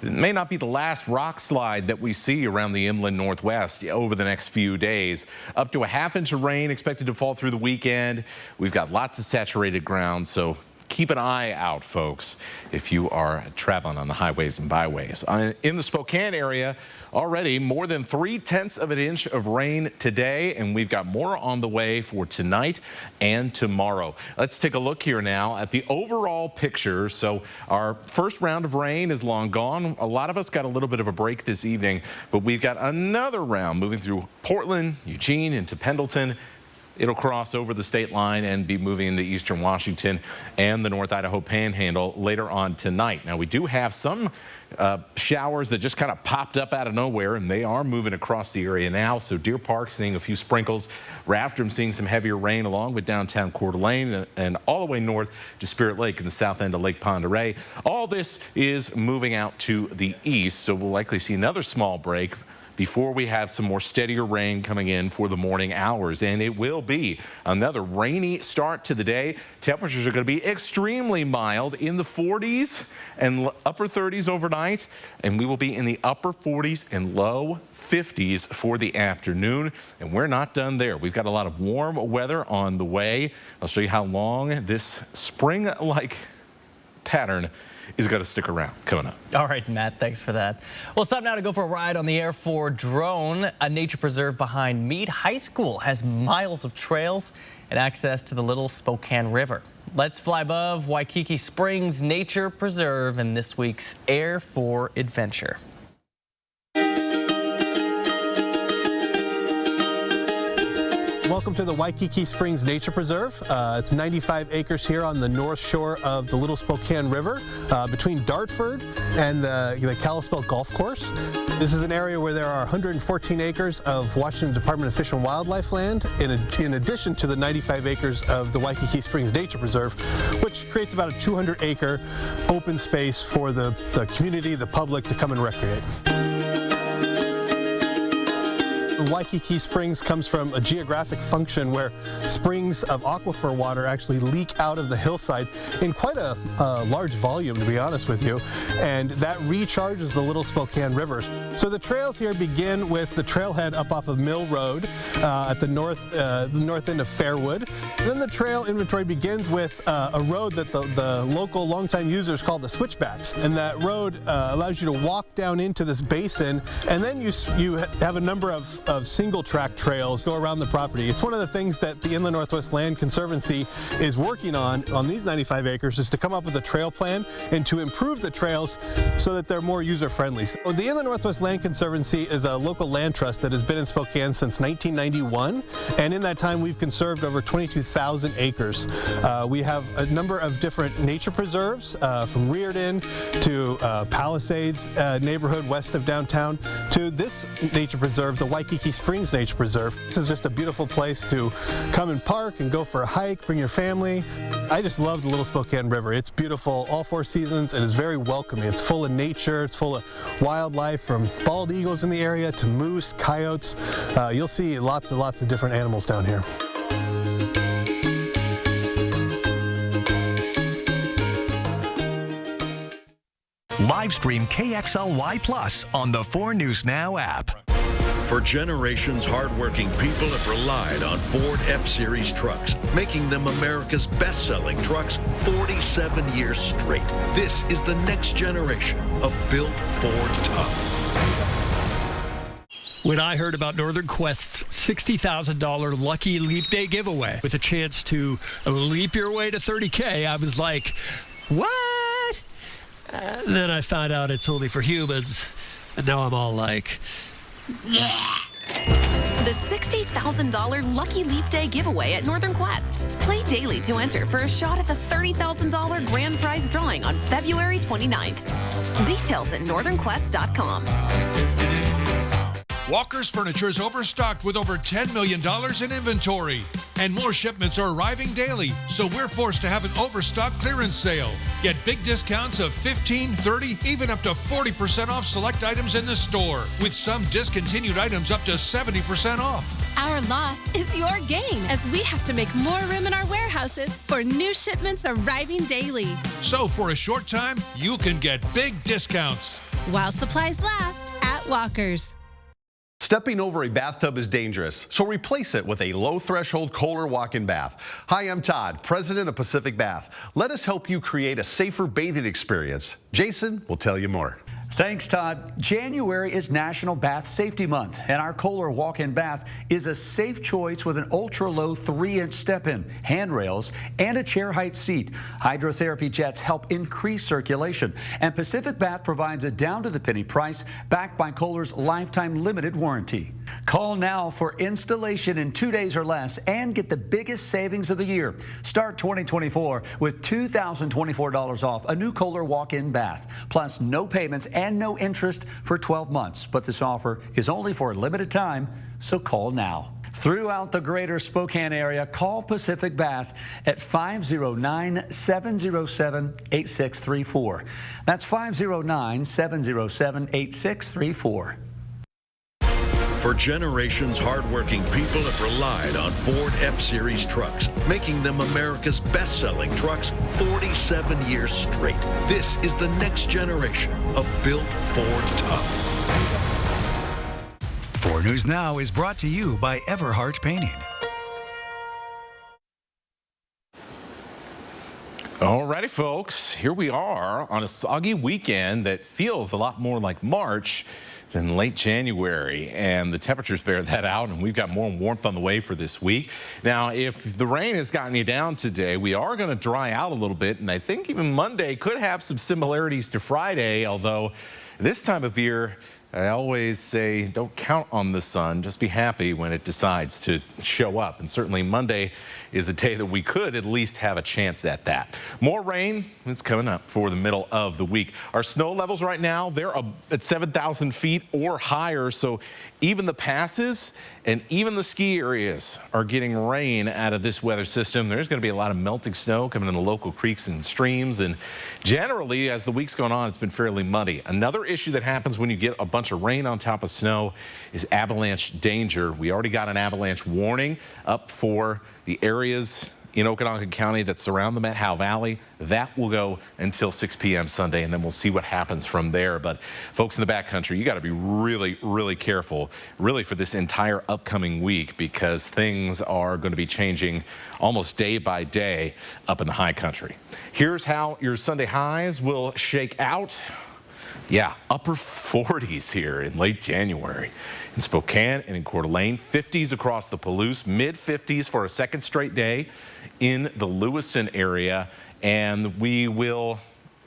it may not be the last rock slide that we see around the inland Northwest over the next few days. Up to a ½ inch of rain expected to fall through the weekend. We've got lots of saturated ground, so keep an eye out, folks, if you are traveling on the highways and byways. In the Spokane area, already more than 3/10 of an inch of rain today, and we've got more on the way for tonight and tomorrow. Let's take a look here now at the overall picture. So our first round of rain is long gone. A lot of us got a little bit of a break this evening, but we've got another round moving through Portland, Eugene, into Pendleton. It'll cross over the state line and be moving into eastern Washington and the North Idaho Panhandle later on tonight. Now, we do have some showers that just kind of popped up out of nowhere, and they are moving across the area now. So Deer Park seeing a few sprinkles, Rathdrum seeing some heavier rain along with downtown Coeur d'Alene and all the way north to Spirit Lake in the south end of Lake Pend Oreille. All this is moving out to the east, so we'll likely see another small break before we have some more steadier rain coming in for the morning hours. And it will be another rainy start to the day. Temperatures are going to be extremely mild in the 40s and upper 30s overnight. And we will be in the upper 40s and low 50s for the afternoon. And we're not done there. We've got a lot of warm weather on the way. I'll show you how long this spring-like pattern is going to stick around coming up. All right, Matt, thanks for that. Well, it's time now to go for a ride on the Air 4 drone. A nature preserve behind Meade High School has miles of trails and access to the Little Spokane River. Let's fly above Waikiki Springs Nature Preserve in this week's Air 4 Adventure. Welcome to the Waikiki Springs Nature Preserve. It's 95 acres here on the north shore of the Little Spokane River between Dartford and the Kalispell Golf Course. This is an area where there are 114 acres of Washington Department of Fish and Wildlife land in addition to the 95 acres of the Waikiki Springs Nature Preserve, which creates about a 200-acre open space for the community, the public to come and recreate. Waikiki Springs comes from a geographic function where springs of aquifer water actually leak out of the hillside in quite a large volume, to be honest with you, and that recharges the Little Spokane River. So the trails here begin with the trailhead up off of Mill Road at the north end of Fairwood. Then the trail inventory begins with a road that the local longtime users call the Switchbacks. And that road allows you to walk down into this basin, and then you have a number of single track trails go around the property. It's one of the things that the Inland Northwest Land Conservancy is working on these 95 acres, is to come up with a trail plan and to improve the trails so that they're more user-friendly. So the Inland Northwest Land Conservancy is a local land trust that has been in Spokane since 1991, and in that time we've conserved over 22,000 acres. We have a number of different nature preserves, from Reardon to Palisades neighborhood west of downtown to this nature preserve, the Waikiki Springs Nature Preserve. This is just a beautiful place to come and park and go for a hike, bring your family. I just love the Little Spokane River. It's beautiful all 4 seasons and is very welcoming. It's full of nature, it's full of wildlife, from bald eagles in the area to moose, coyotes. You'll see lots and lots of different animals down here. Live stream KXLY Plus on the 4 News Now app. For generations, hardworking people have relied on Ford F-Series trucks, making them America's best-selling trucks 47 years straight. This is the next generation of built Ford tough. When I heard about Northern Quest's $60,000 Lucky Leap Day giveaway with a chance to leap your way to $30K, I was like, what? Then I found out it's only for humans, and now I'm all like, The $60,000 Lucky Leap Day giveaway at Northern Quest. Play daily to enter for a shot at the $30,000 grand prize drawing on February 29th. Details at northernquest.com. Walker's Furniture is overstocked with over $10 million in inventory. And more shipments are arriving daily, so we're forced to have an overstock clearance sale. Get big discounts of 15, 30, even up to 40% off select items in the store, with some discontinued items up to 70% off. Our loss is your gain, as we have to make more room in our warehouses for new shipments arriving daily. So for a short time, you can get big discounts. While supplies last at Walker's. Stepping over a bathtub is dangerous, so replace it with a low-threshold Kohler walk-in bath. Hi, I'm Todd, president of Pacific Bath. Let us help you create a safer bathing experience. Jason will tell you more. Thanks, Todd. January is National Bath Safety Month, and our Kohler walk-in bath is a safe choice with an ultra-low 3-inch step-in, handrails, and a chair height seat. Hydrotherapy jets help increase circulation, and Pacific Bath provides a down-to-the-penny price backed by Kohler's lifetime limited warranty. Call now for installation in 2 days or less and get the biggest savings of the year. Start 2024 with $2,024 off a new Kohler walk-in bath, plus no payments and no interest for 12 months. But this offer is only for a limited time, so call now. Throughout the greater Spokane area, call Pacific Bath at 509-707-8634. That's 509-707-8634. For generations, hardworking people have relied on Ford F-Series trucks, making them America's best-selling trucks 47 years straight. This is the next generation of built Ford tough. 4 News Now is brought to you by Everhart Painting. Alrighty, folks, here we are on a soggy weekend that feels a lot more like March than late January, and the temperatures bear that out, and we've got more warmth on the way for this week. Now, if the rain has gotten you down today, we are going to dry out a little bit, and I think even Monday could have some similarities to Friday, although this time of year, I always say don't count on the sun, just be happy when it decides to show up. And certainly Monday is a day that we could at least have a chance at that. More rain is coming up for the middle of the week. Our snow levels right now, they're at 7,000 feet or higher, so even the passes and even the ski areas are getting rain out of this weather system. There's going to be a lot of melting snow coming in the local creeks and streams, and generally as the week's gone on, it's been fairly muddy. Another issue that happens when you get a bunch of rain on top of snow is avalanche danger. We already got an avalanche warning up for the areas in Okanagan County that surround the Methow Valley. That will go until 6 p.m. Sunday, and then we'll see what happens from there. But folks in the backcountry, you got to be really, really careful, really, for this entire upcoming week, because things are going to be changing almost day by day up in the high country. Here's how your Sunday highs will shake out. Yeah, upper 40s here in late January in Spokane and in Coeur d'Alene, 50s across the Palouse, mid-50s for a second straight day in the Lewiston area, and we will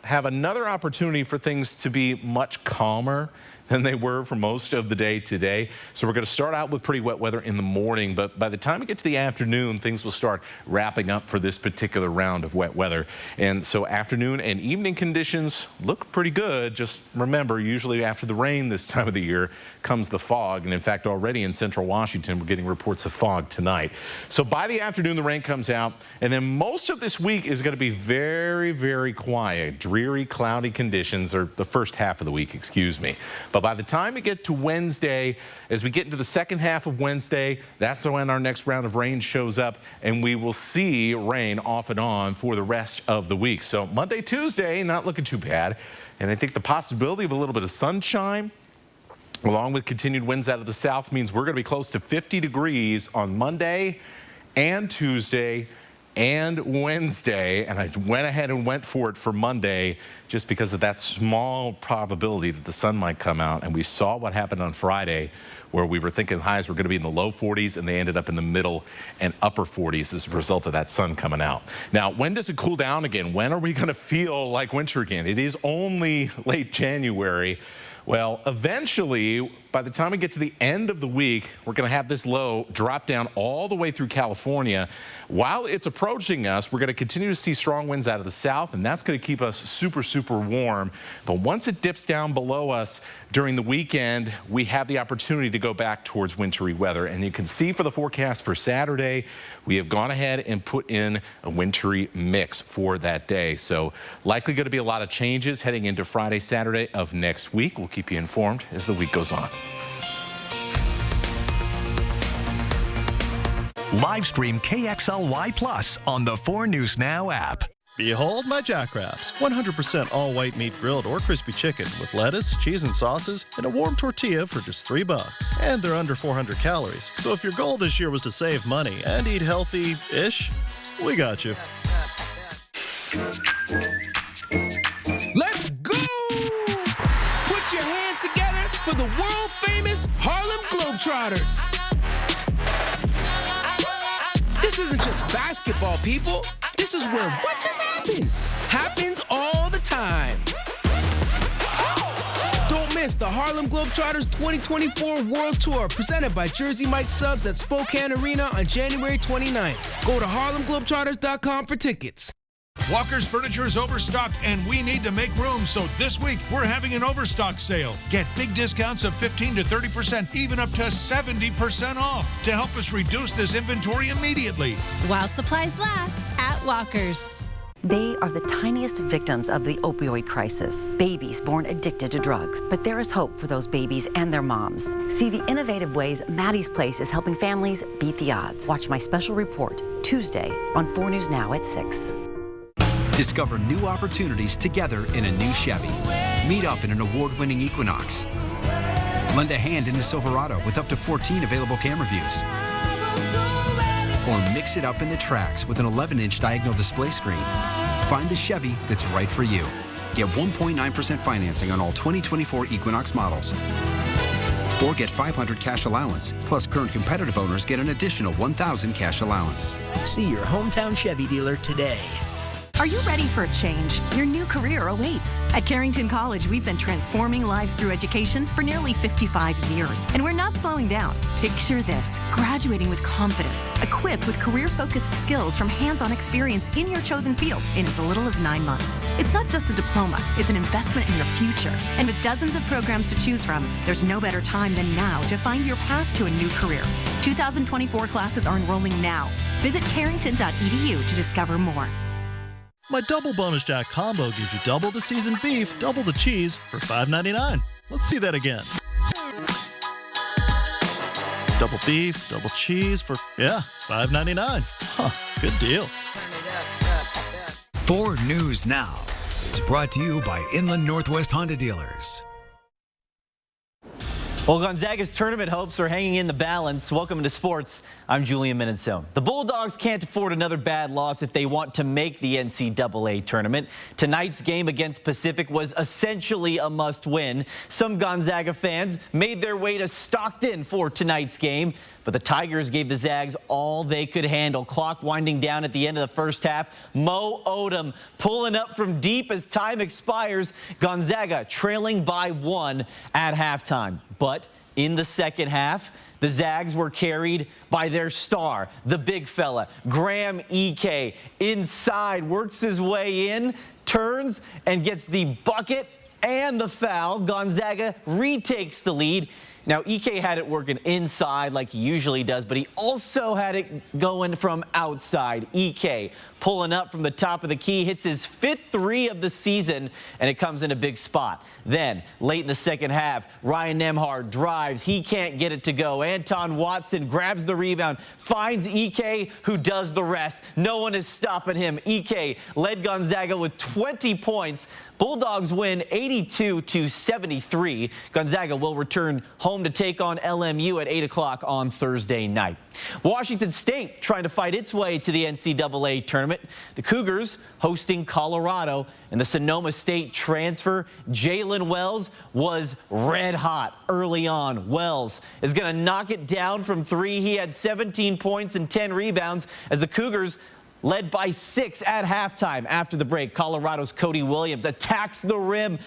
have another opportunity for things to be much calmer than they were for most of the day today. So we're going to start out with pretty wet weather in the morning, but by the time we get to the afternoon, things will start wrapping up for this particular round of wet weather. And so afternoon and evening conditions look pretty good. Just remember, usually after the rain this time of the year comes the fog. And in fact, already in central Washington, we're getting reports of fog tonight. So by the afternoon, the rain comes out, and then most of this week is going to be very, very quiet, dreary, cloudy conditions, or the first half of the week, excuse me. But by the time we get to Wednesday, as we get into the second half of Wednesday, that's when our next round of rain shows up, and we will see rain off and on for the rest of the week. So Monday, Tuesday, not looking too bad. And I think the possibility of a little bit of sunshine, along with continued winds out of the south, means we're going to be close to 50 degrees on Monday and Tuesday and Wednesday, and I went ahead and went for it for Monday just because of that small probability that the sun might come out. And we saw what happened on Friday, where we were thinking highs were going to be in the low 40s, and they ended up in the middle and upper 40s as a result of that sun coming out. Now, when does it cool down again? When are we going to feel like winter again? It is only late January. Well, eventually, by the time we get to the end of the week, we're going to have this low drop down all the way through California. While it's approaching us, we're going to continue to see strong winds out of the south, and that's going to keep us super, super warm. But once it dips down below us during the weekend, we have the opportunity to go back towards wintry weather. And you can see for the forecast for Saturday, we have gone ahead and put in a wintry mix for that day. So likely going to be a lot of changes heading into Friday, Saturday of next week. We'll keep you informed as the week goes on. Live stream KXLY Plus on the 4 News Now app. Behold my Jackraps, 100% all-white meat grilled or crispy chicken with lettuce, cheese, and sauces, and a warm tortilla for just $3. And they're under 400 calories. So if your goal this year was to save money and eat healthy-ish, we got you. Let's go! Put your hands together for the world-famous Harlem Globetrotters. This isn't just basketball, people. This is where what just happened happens all the time. Don't miss the Harlem Globetrotters 2024 World Tour presented by Jersey Mike Subs at Spokane Arena on January 29th. Go to harlemglobetrotters.com for tickets. Walker's Furniture is overstocked, and we need to make room. So this week, we're having an overstock sale. Get big discounts of 15 to 30%, even up to 70% off to help us reduce this inventory immediately. While supplies last at Walker's. They are the tiniest victims of the opioid crisis, babies born addicted to drugs. But there is hope for those babies and their moms. See the innovative ways Maddie's Place is helping families beat the odds. Watch my special report Tuesday on 4 News Now at 6. Discover new opportunities together in a new Chevy. Meet up in an award-winning Equinox. Lend a hand in the Silverado with up to 14 available camera views. Or mix it up in the Trax with an 11-inch diagonal display screen. Find the Chevy that's right for you. Get 1.9% financing on all 2024 Equinox models. Or get $500 cash allowance, plus current competitive owners get an additional $1,000 cash allowance. See your hometown Chevy dealer today. Are you ready for a change? Your new career awaits. At Carrington College, we've been transforming lives through education for nearly 55 years, and we're not slowing down. Picture this, graduating with confidence, equipped with career-focused skills from hands-on experience in your chosen field in as little as 9 months. It's not just a diploma, it's an investment in your future. And with dozens of programs to choose from, there's no better time than now to find your path to a new career. 2024 classes are enrolling now. Visit carrington.edu to discover more. My Double Bonus Jack combo gives you double the seasoned beef, double the cheese for $5.99. Let's see that again. Double beef, double cheese for, $5.99. Huh, good deal. Ford News Now is brought to you by Inland Northwest Honda Dealers. Well, Gonzaga's tournament hopes are hanging in the balance. Welcome to sports. I'm Julian Minnesone. The Bulldogs can't afford another bad loss if they want to make the NCAA tournament. Tonight's game against Pacific was essentially a must-win. Some Gonzaga fans made their way to Stockton for tonight's game, but the Tigers gave the Zags all they could handle. Clock winding down at the end of the first half. Mo Odom pulling up from deep as time expires. Gonzaga trailing by 1 at halftime. But in the second half, the Zags were carried by their star, the big fella, Graham Ike. Inside, works his way in, turns, and gets the bucket and the foul. Gonzaga retakes the lead. Now, Ike had it working inside like he usually does, but he also had it going from outside. Ike pulling up from the top of the key, hits his 5th 3 of the season, and it comes in a big spot. Then, late in the second half, Ryan Nembhard drives. He can't get it to go. Anton Watson grabs the rebound, finds Ike, who does the rest. No one is stopping him. Ike led Gonzaga with 20 points. Bulldogs win 82-73. Gonzaga will return home to take on LMU at 8 o'clock on Thursday night. Washington State trying to fight its way to the NCAA tournament. The Cougars hosting Colorado, and the Sonoma State transfer Jalen Wells was red hot early on. Wells is going to knock it down from 3. He had 17 points and 10 rebounds as the Cougars led by 6 at halftime. After the break, Colorado's Cody Williams attacks the rim,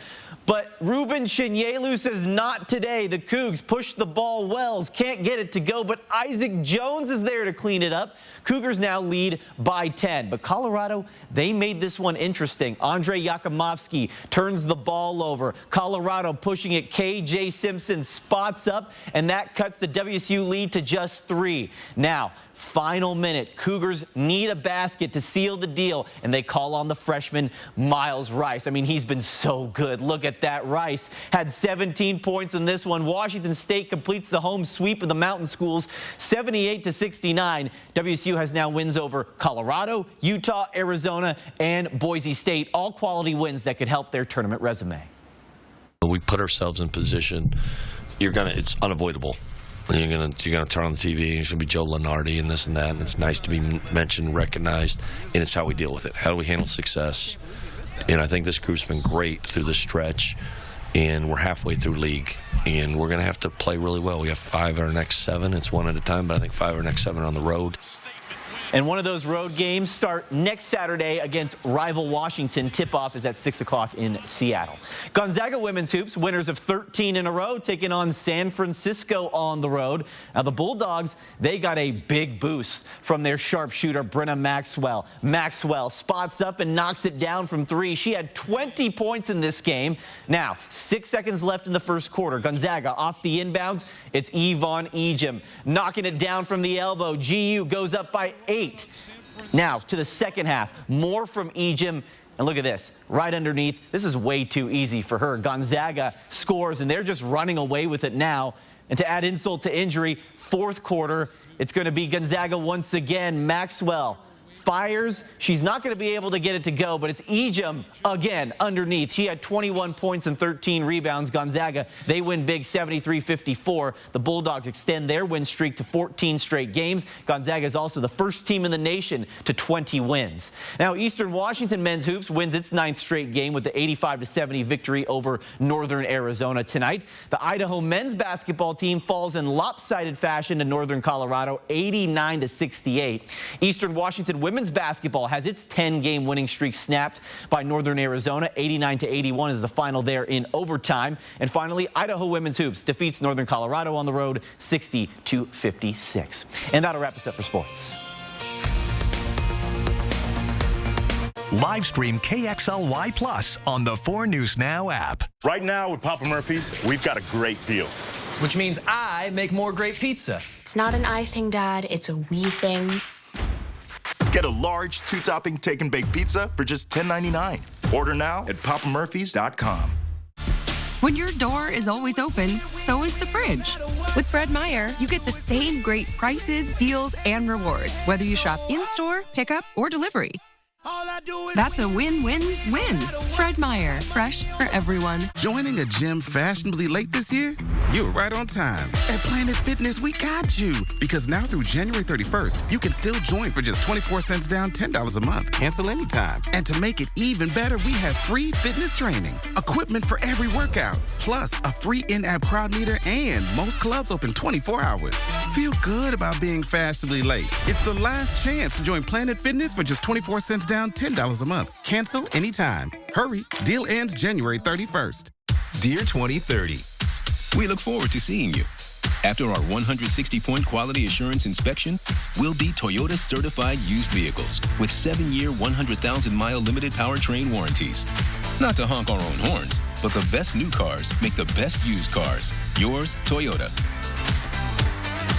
but Ruben Chinyelu says not today. The Cougs push the ball. Wells can't get it to go, but Isaac Jones is there to clean it up. Cougars now lead by 10, but Colorado, they made this one interesting. Andre Yakimovsky turns the ball over. Colorado pushing it. KJ Simpson spots up, and that cuts the WSU lead to just 3. Now, final minute. Cougars need a basket to seal the deal, and they call on the freshman Miles Rice. I mean, he's been so good. Look at that. Rice had 17 points in this one. Washington State completes the home sweep of the Mountain Schools, 78-69. WSU has now wins over Colorado, Utah, Arizona, and Boise State. All quality wins that could help their tournament resume. We put ourselves in position. It's unavoidable. You're gonna turn on the TV and it's gonna be Joe Lunardi and this and that, and it's nice to be mentioned, recognized, and it's how we deal with it. How do we handle success? And I think this group's been great through this stretch, and we're halfway through league, and we're gonna have to play really well. We have 5 of our next 7. It's 1 at a time, but I think 5 of our next 7 are on the road. And one of those road games start next Saturday against rival Washington. Tip-off is at 6 o'clock in Seattle. Gonzaga women's hoops, winners of 13 in a row, taking on San Francisco on the road. Now the Bulldogs, they got a big boost from their sharpshooter, Brenna Maxwell. Maxwell spots up and knocks it down from 3. She had 20 points in this game. Now, 6 seconds left in the first quarter. Gonzaga off the inbounds. It's Yvonne Ejim knocking it down from the elbow. GU goes up by 8. Now to the second half, more from Ejim, and look at this, right underneath. This is way too easy for her. Gonzaga scores, and they're just running away with it now. And to add insult to injury, fourth quarter, it's going to be Gonzaga once again. Maxwell fires. She's not going to be able to get it to go, but it's Ejim again underneath. She had 21 points and 13 rebounds. Gonzaga, they win big 73-54. The Bulldogs extend their win streak to 14 straight games. Gonzaga is also the first team in the nation to 20 wins. Now, Eastern Washington men's hoops wins its 9th straight game with the 85-70 victory over Northern Arizona tonight. The Idaho men's basketball team falls in lopsided fashion to Northern Colorado, 89-68. Eastern Washington women's basketball has its 10-game winning streak snapped by Northern Arizona. 89-81 is the final there in overtime. And finally, Idaho women's hoops defeats Northern Colorado on the road 60-56. And that'll wrap us up for sports. Live stream KXLY Plus on the 4 News Now app. Right now with Papa Murphy's, we've got a great deal. Which means I make more great pizza. It's not an I thing, Dad. It's a we thing. Get a large 2-topping take and bake pizza for just $10.99. Order now at papamurphys.com. When your door is always open, so is the fridge. With Fred Meyer, you get the same great prices, deals, and rewards, whether you shop in-store, pickup, or delivery. That's a win-win-win. Fred Meyer, fresh for everyone. Joining a gym fashionably late this year? You were right on time. At Planet Fitness, we got you. Because now through January 31st, you can still join for just 24 cents down, $10 a month. Cancel anytime. And to make it even better, we have free fitness training, equipment for every workout, plus a free in-app crowd meter, and most clubs open 24 hours. Feel good about being fashionably late. It's the last chance to join Planet Fitness for just 24 cents down, $10 a month. Cancel anytime. Hurry. Deal ends January 31st. Dear 2030, we look forward to seeing you. After our 160-point quality assurance inspection, we'll be Toyota certified used vehicles with 7-year, 100,000-mile limited powertrain warranties. Not to honk our own horns, but the best new cars make the best used cars. Yours, Toyota.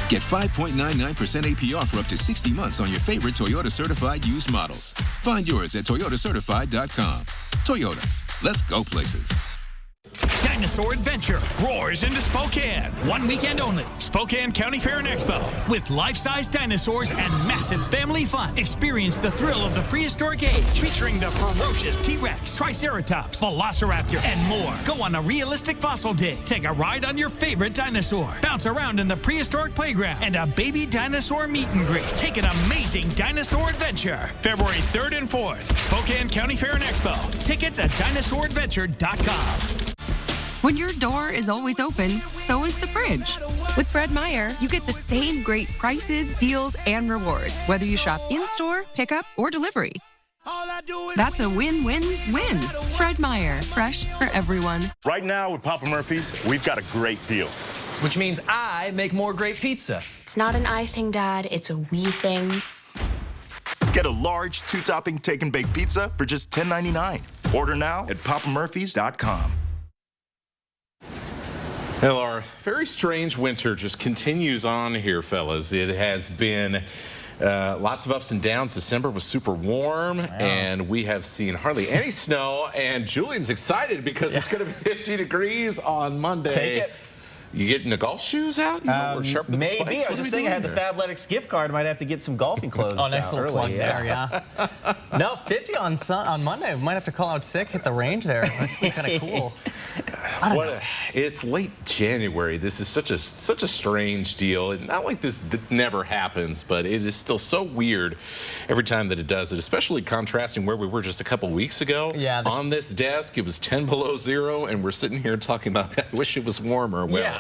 Get 5.99% APR for up to 60 months on your favorite Toyota certified used models. Find yours at toyotacertified.com. Toyota, let's go places. Dinosaur Adventure roars into Spokane. 1 weekend only. Spokane County Fair and Expo. With life-size dinosaurs and massive family fun. Experience the thrill of the prehistoric age. Featuring the ferocious T-Rex, Triceratops, Velociraptor, and more. Go on a realistic fossil dig. Take a ride on your favorite dinosaur. Bounce around in the prehistoric playground. And a baby dinosaur meet and greet. Take an amazing dinosaur adventure. February 3rd and 4th. Spokane County Fair and Expo. Tickets at DinosaurAdventure.com. When your door is always open, so is the fridge. With Fred Meyer, you get the same great prices, deals, and rewards, whether you shop in-store, pickup, or delivery. That's a win-win-win. Fred Meyer, fresh for everyone. Right now with Papa Murphy's, we've got a great deal. Which means I make more great pizza. It's not an I thing, Dad. It's a we thing. Get a large 2-topping take and bake pizza for just $10.99. Order now at papamurphys.com. Well, our very strange winter just continues on here, fellas. It has been lots of ups and downs. December was super warm, and we have seen hardly any snow. And Julian's excited because it's going to be 50 degrees on Monday. Take it. You getting the golf shoes out? You know, we're sharpening the spikes. Maybe. I was just saying I had the Fabletics gift card. I might have to get some golfing clothes. Oh, nice little plug there, yeah. No, 50 on Monday. We might have to call out sick, hit the range there. That's kind of cool. It's late January. This is such a strange deal. Not like this never happens, but it is still so weird every time that it does it, especially contrasting where we were just a couple weeks ago. Yeah, on this desk, it was 10 below zero, and we're sitting here talking about, I wish it was warmer. Well, yeah.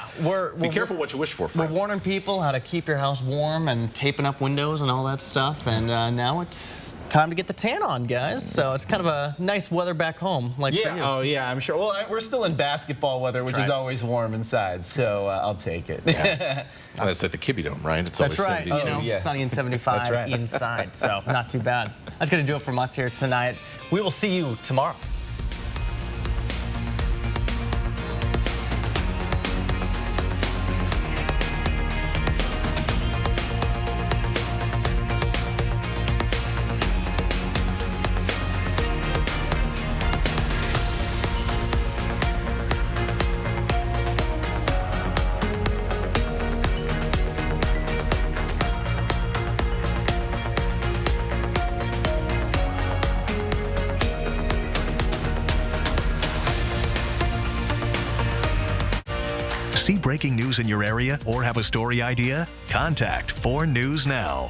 Be careful what you wish for, friends. We're warning people how to keep your house warm and taping up windows and all that stuff. And now it's time to get the tan on, guys. So it's kind of a nice weather back home. Like for you. Oh, yeah, I'm sure. Well, we're still in basketball weather, which is always warm inside. So I'll take it. Yeah. That's at the Kibbe Dome, right? It's That's always right. 72. You know, yes. sunny and 75 inside. So not too bad. That's going to do it from us here tonight. We will see you tomorrow. See breaking news in your area or have a story idea? Contact 4 News Now.